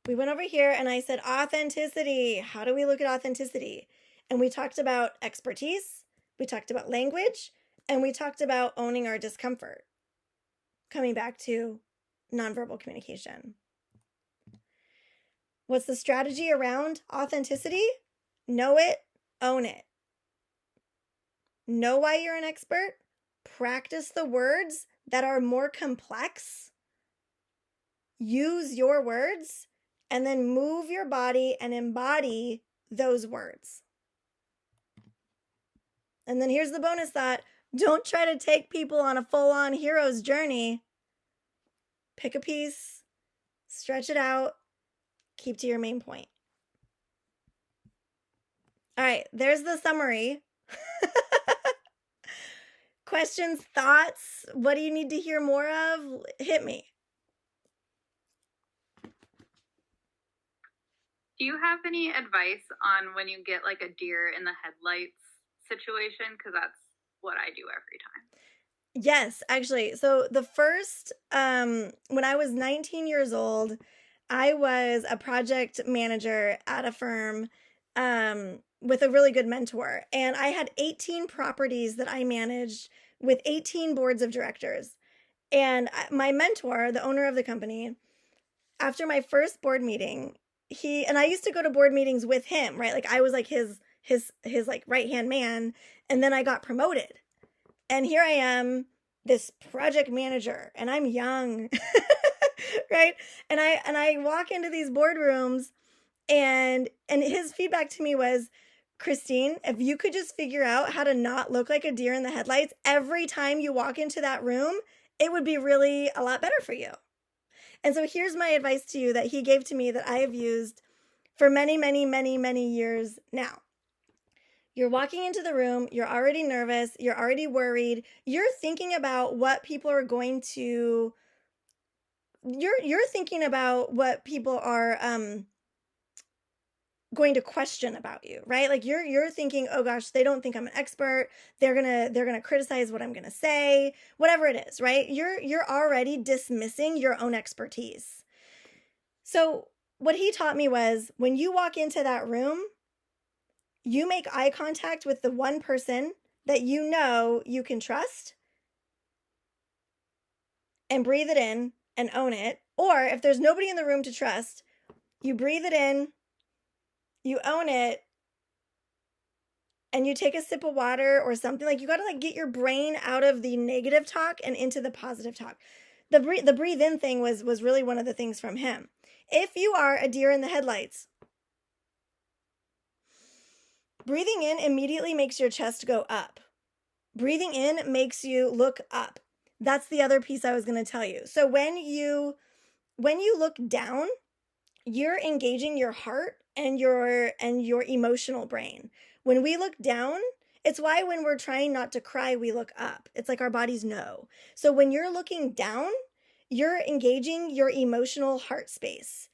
we went over here and I said, authenticity. How do we look at authenticity? And we talked about expertise, we talked about language, and we talked about owning our discomfort. Coming back to nonverbal communication. What's the strategy around authenticity? Know it, own it. Know why you're an expert. Practice the words that are more complex. Use your words, and then move your body and embody those words. And then here's the bonus thought. Don't try to take people on a full-on hero's journey. Pick a piece, stretch it out, keep to your main point. All right, there's the summary. Questions, thoughts? What do you need to hear more of? Hit me. Do you have any advice on when you get like a deer in the headlights situation? Because that's what I do every time. Yes, actually. So the first, when I was 19 years old, I was a project manager at a firm with a really good mentor. And I had 18 properties that I managed with 18 boards of directors. And my mentor, the owner of the company, after my first board meeting, I used to go to board meetings with him, right? Like I was like his like right-hand man. And then I got promoted. And here I am, this project manager, and I'm young, right? And I walk into these boardrooms, and his feedback to me was, Christine, if you could just figure out how to not look like a deer in the headlights every time you walk into that room, it would be really a lot better for you. And so here's my advice to you that he gave to me that I have used for many, many, many, many years now. You're walking into the room, you're already nervous, you're already worried, you're thinking about what people are going to, you're thinking about what people are going to question about you, right? Like you're thinking, oh gosh, they don't think I'm an expert, they're gonna criticize what I'm gonna say, whatever it is, right? You're already dismissing your own expertise. So what he taught me was, when you walk into that room, you make eye contact with the one person that you know you can trust, and breathe it in and own it. Or if there's nobody in the room to trust, you breathe it in, you own it, and you take a sip of water or something. Like you got to like get your brain out of the negative talk and into the positive talk. The breathe in thing was really one of the things from him. If you are a deer in the headlights, breathing in immediately makes your chest go up. Breathing in makes you look up. That's the other piece I was going to tell you. So when you look down, you're engaging your heart and your emotional brain. When we look down, it's why when we're trying not to cry, we look up. It's like our bodies know. So when you're looking down, you're engaging your emotional heart space.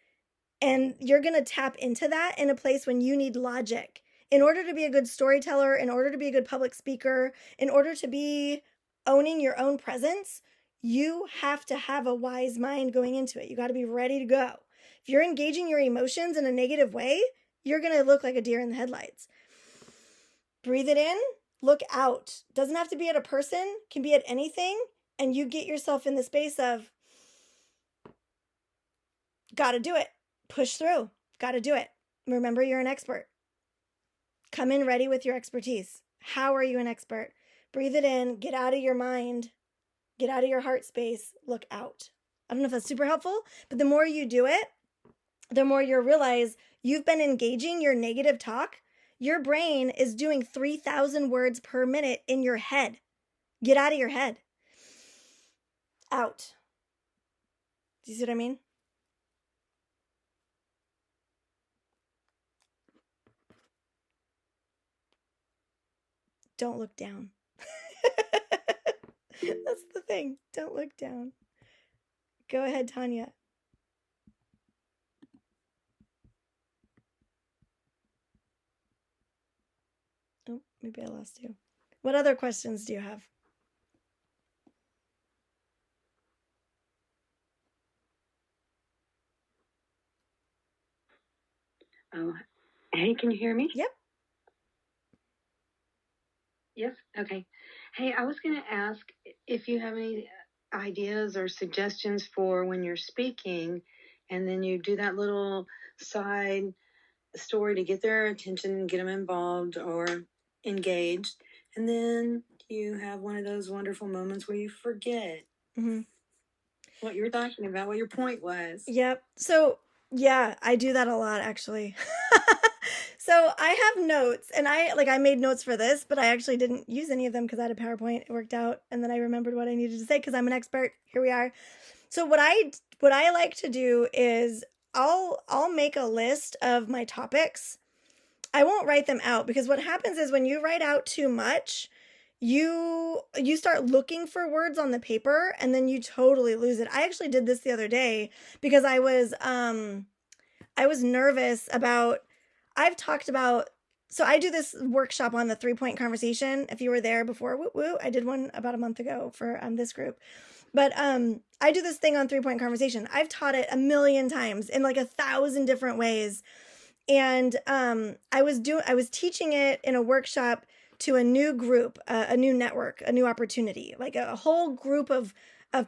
And you're going to tap into that in a place when you need logic. In order to be a good storyteller, in order to be a good public speaker, in order to be owning your own presence, you have to have a wise mind going into it. You got to be ready to go. If you're engaging your emotions in a negative way, you're going to look like a deer in the headlights. Breathe it in, look out. Doesn't have to be at a person, can be at anything. And you get yourself in the space of, got to do it. Push through. Got to do it. Remember, you're an expert. Come in ready with your expertise. How are you an expert? Breathe it in. Get out of your mind. Get out of your heart space. Look out. I don't know if that's super helpful, but the more you do it, the more you'll realize you've been engaging your negative talk. Your brain is doing 3,000 words per minute in your head. Get out of your head. Out. Do you see what I mean? Don't look down. That's the thing. Don't look down. Go ahead, Tanya. Oh, maybe I lost you. What other questions do you have? Oh, hey, can you hear me? Yep. Yes. Okay. Hey, I was going to ask if you have any ideas or suggestions for when you're speaking and then you do that little side story to get their attention, get them involved or engaged. And then you have one of those wonderful moments where you forget what you were talking about, what your point was. Yep. So, yeah, I do that a lot actually. So I have notes and I made notes for this, but I actually didn't use any of them because I had a PowerPoint. It worked out. And then I remembered what I needed to say because I'm an expert. Here we are. So what I like to do is I'll make a list of my topics. I won't write them out because what happens is when you write out too much, you start looking for words on the paper and then you totally lose it. I actually did this the other day because I was nervous about I've talked about so I do this workshop on the 3-point conversation. If you were there before, woo woo, I did one about a month ago for this group. But I do this thing on 3-point conversation. I've taught it a million times in like 1,000 different ways. And I was teaching it in a workshop to a new group, a new network, a new opportunity, like a whole group of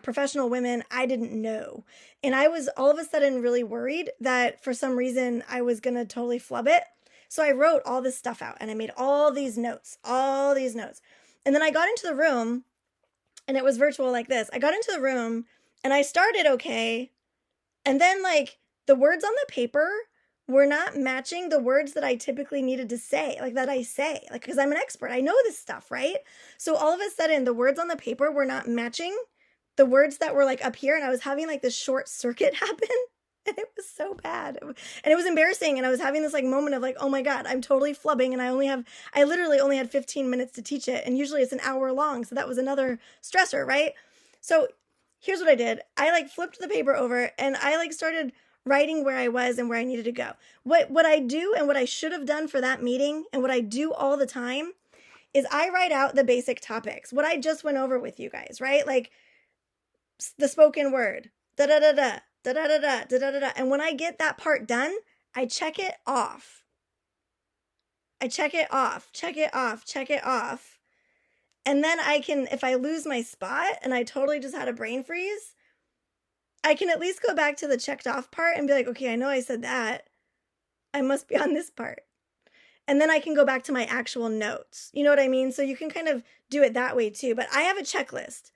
professional women I didn't know. And I was all of a sudden really worried that for some reason I was going to totally flub it. So I wrote all this stuff out and I made all these notes. And then I got into the room and it was virtual like this. I got into the room and I started okay. And then like the words on the paper were not matching the words that I typically needed to say, like that I say, like, because I'm an expert. I know this stuff, right? So all of a sudden the words on the paper were not matching the words that were like up here. And I was having like this short circuit happen. And it was so bad. And it was embarrassing. And I was having this like moment of like, oh my God, I'm totally flubbing. And I literally only had 15 minutes to teach it. And usually it's an hour long. So that was another stressor, right? So here's what I did. I like flipped the paper over and I like started writing where I was and where I needed to go. What I do and what I should have done for that meeting and what I do all the time is I write out the basic topics. What I just went over with you guys, right? Like the spoken word, da-da-da-da, da-da-da-da, da-da-da-da. And when I get that part done, I check it off. Check it off. And then I can, if I lose my spot and I totally just had a brain freeze, I can at least go back to the checked off part and be like, okay, I know I said that. I must be on this part. And then I can go back to my actual notes. You know what I mean? So you can kind of do it that way too. But I have a checklist.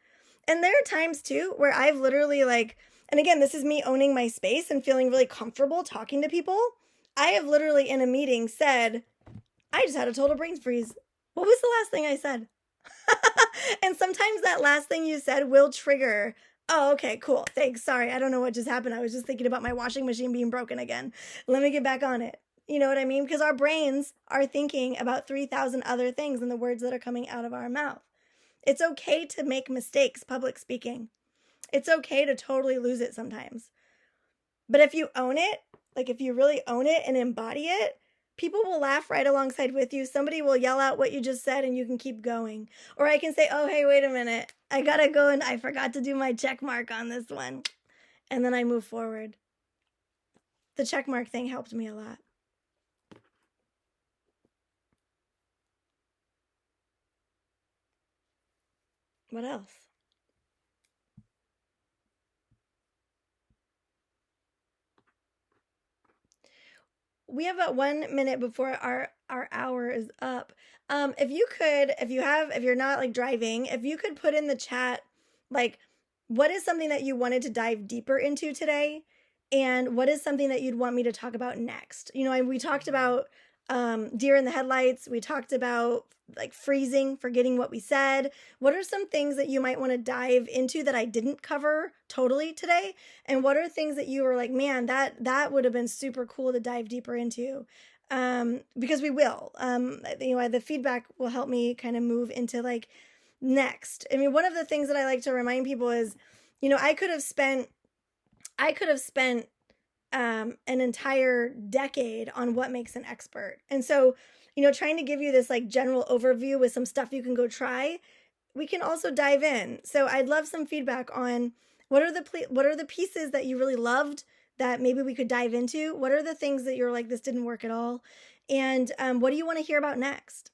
And there are times too where I've literally like, and again, this is me owning my space and feeling really comfortable talking to people. I have literally in a meeting said, I just had a total brain freeze. What was the last thing I said? And sometimes that last thing you said will trigger, oh, okay, cool. Thanks. Sorry. I don't know what just happened. I was just thinking about my washing machine being broken again. Let me get back on it. You know what I mean? Because our brains are thinking about 3,000 other things than the words that are coming out of our mouth. It's okay to make mistakes public speaking. It's okay to totally lose it sometimes. But if you own it, like if you really own it and embody it, people will laugh right alongside with you. Somebody will yell out what you just said and you can keep going. Or I can say, oh, hey, wait a minute. I gotta go and I forgot to do my check mark on this one. And then I move forward. The check mark thing helped me a lot. What else? We have about 1 minute before our hour is up. If you're not like driving, if you could put in the chat, like, what is something that you wanted to dive deeper into today? And what is something that you'd want me to talk about next? You know, we talked about deer in the headlights. We talked about like freezing, forgetting what we said. What are some things that you might want to dive into that I didn't cover totally today? And what are things that you were like, man, that would have been super cool to dive deeper into? Because we will. The feedback will help me kind of move into like next. I mean, one of the things that I like to remind people is, you know, I could have spent an entire decade on what makes an expert. And so trying to give you this like general overview with some stuff you can go try, we can also dive in. So I'd love some feedback on what are the pieces that you really loved that maybe we could dive into? What are the things that you're like, this didn't work at all? And what do you want to hear about next?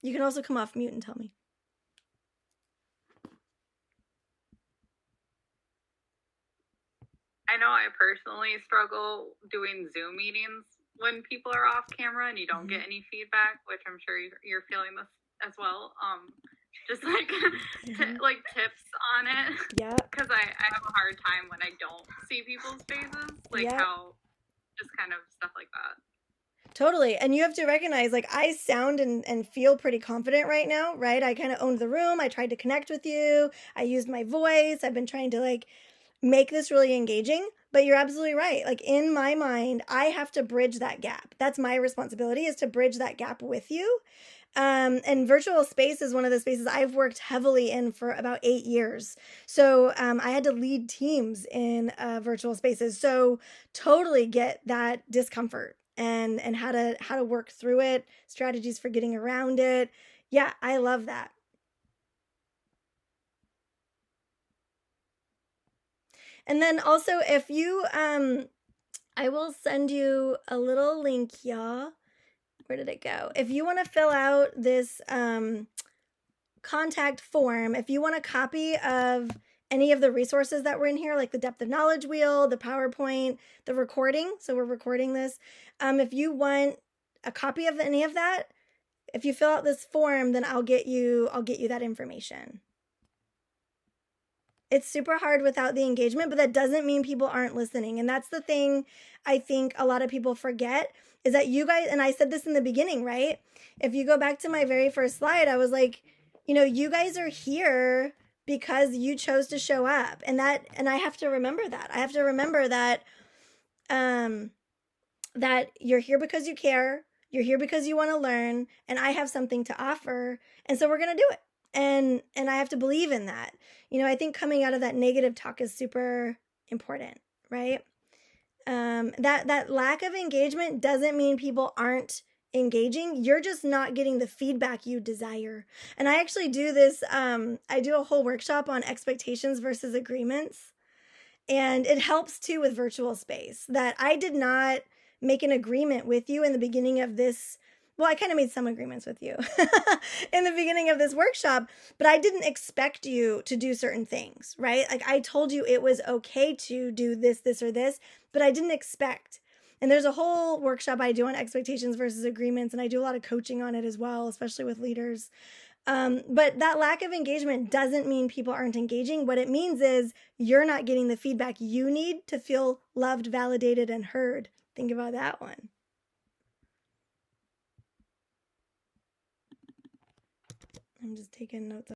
You can also come off mute and tell me. I know I personally struggle doing Zoom meetings when people are off camera and you don't get any feedback, which I'm sure you're feeling this as well. Just like like tips on it. Yeah. Because I have a hard time when I don't see people's faces, like how just kind of stuff like that. Totally. And you have to recognize, like, I sound and feel pretty confident right now, right? I kind of owned the room. I tried to connect with you. I used my voice. I've been trying to like make this really engaging, but you're absolutely right. Like in my mind, I have to bridge that gap. That's my responsibility, is to bridge that gap with you. And virtual space is one of the spaces I've worked heavily in for about 8 years. So I had to lead teams in virtual spaces. So totally get that discomfort and how to work through it, strategies for getting around it. Yeah, I love that. And then also, if you, I will send you a little link, y'all. Where did it go? If you want to fill out this contact form, if you want a copy of any of the resources that were in here, like the depth of knowledge wheel, the PowerPoint, the recording, so we're recording this. If you want a copy of any of that, if you fill out this form, then I'll get you that information. It's super hard without the engagement, but that doesn't mean people aren't listening. And that's the thing I think a lot of people forget, is that you guys, and I said this in the beginning, right? If you go back to my very first slide, I was like, you guys are here because you chose to show up. And I have to remember that. I have to remember that that you're here because you care. You're here because you want to learn, and I have something to offer. And so we're going to do it. And I have to believe in that. I think coming out of that negative talk is super important, right? That lack of engagement doesn't mean people aren't engaging. You're just not getting the feedback you desire. And I actually do this, I do a whole workshop on expectations versus agreements. And it helps too with virtual space, that I did not make an agreement with you in the beginning of this. Well, I kind of made some agreements with you in the beginning of this workshop, but I didn't expect you to do certain things, right? Like I told you it was okay to do this, this, or this, but I didn't expect. And there's a whole workshop I do on expectations versus agreements, and I do a lot of coaching on it as well, especially with leaders. But that lack of engagement doesn't mean people aren't engaging. What it means is you're not getting the feedback you need to feel loved, validated, and heard. Think about that one. I'm just taking notes.